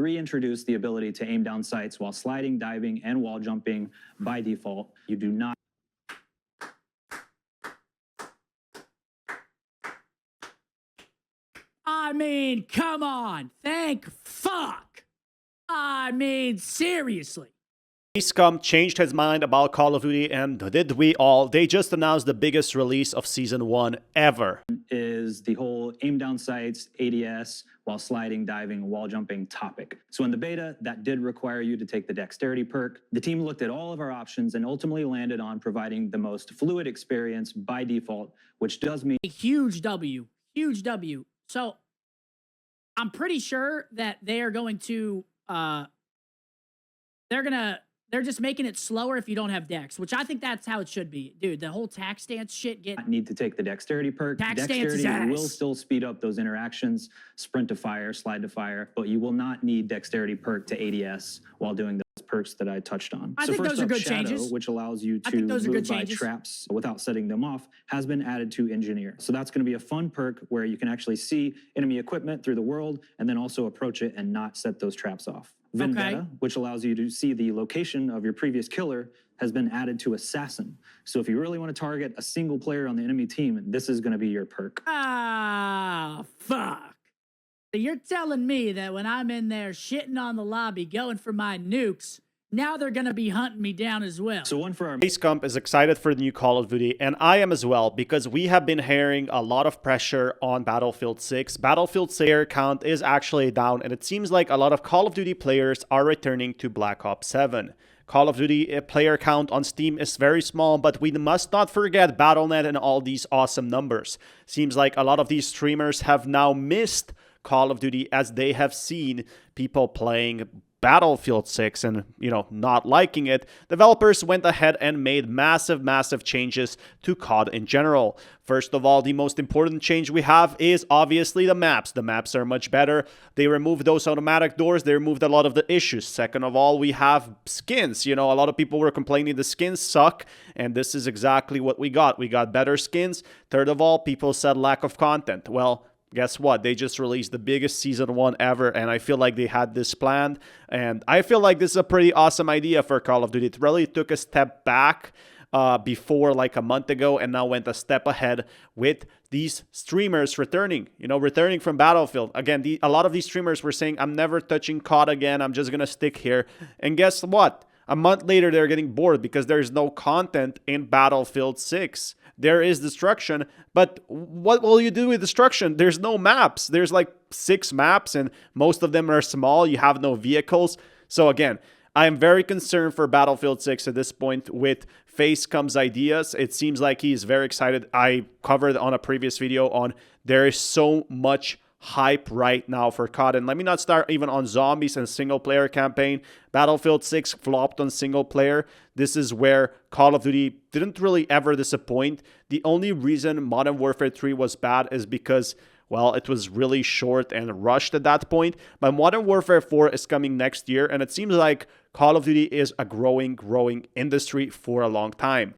reintroduced the ability to aim down sights while sliding, diving, and wall jumping by default. You do not. I mean, come on. Thank fuck. I mean, seriously. SCUMP changed his mind about Call of Duty, and did we all? They just announced the biggest release of Season 1 ever. Is the whole aim down sights, ADS, while sliding, diving, wall jumping topic. So in the beta, that did require you to take the dexterity perk. The team looked at all of our options and ultimately landed on providing the most fluid experience by default, which does mean a huge W. Huge W. So I'm pretty sure that they are going to, they're just making it slower if you don't have dex, which I think that's how it should be. Dude, the whole tack stance shit need to take the dexterity perk. Dexterity will still speed up those interactions, sprint to fire, slide to fire, but you will not need dexterity perk to ADS while doing those perks that I touched on. I think those are good Shadow, changes. which allows you to move by traps without setting them off, has been added to Engineer. So that's going to be a fun perk where you can actually see enemy equipment through the world and then also approach it and not set those traps off. Vendetta, which allows you to see the location of your previous killer, has been added to Assassin. So if you really want to target a single player on the enemy team, this is going to be your perk. Ah, fuck. So you're telling me that when I'm in there shitting on the lobby, going for my nukes, now they're going to be hunting me down as well. So one for our SCUMP is excited for the new Call of Duty, and I am as well, because we have been hearing a lot of pressure on Battlefield 6. Battlefield player count is actually down, and it seems like a lot of Call of Duty players are returning to Black Ops 7. Call of Duty player count on Steam is very small, but we must not forget Battle.net and all these awesome numbers. Seems like a lot of these streamers have now missed Call of Duty as they have seen people playing Battlefield 6 and, not liking it. Developers went ahead and made massive changes to COD in general. First of all, the most important change we have is obviously the maps. The maps are much better. They removed those automatic doors. They removed a lot of the issues. Second of all, we have skins. A lot of people were complaining the skins suck, and this is exactly what we got. We got better skins. Third of all, people said lack of content. Well, guess what? They just released the biggest Season 1 ever, and I feel like they had this planned. And I feel like this is a pretty awesome idea for Call of Duty. It really took a step back before like a month ago, and now went a step ahead with these streamers returning, returning from Battlefield. Again, a lot of these streamers were saying, I'm never touching COD again. I'm just going to stick here. And guess what? A month later, they're getting bored because there's no content in Battlefield 6. There is destruction, but what will you do with destruction? There's no maps. There's like 6 maps, and most of them are small. You have no vehicles. So again, I am very concerned for Battlefield 6 at this point with SCUMP's ideas. It seems like he's very excited. I covered on a previous video on there is so much hype right now for COD, and let me not start even on zombies and single player campaign. Battlefield 6 flopped on single player. This is where Call of Duty didn't really ever disappoint. The only reason Modern Warfare 3 was bad is because, well, it was really short and rushed at that point. But Modern Warfare 4 is coming next year, and it seems like Call of Duty is a growing industry for a long time.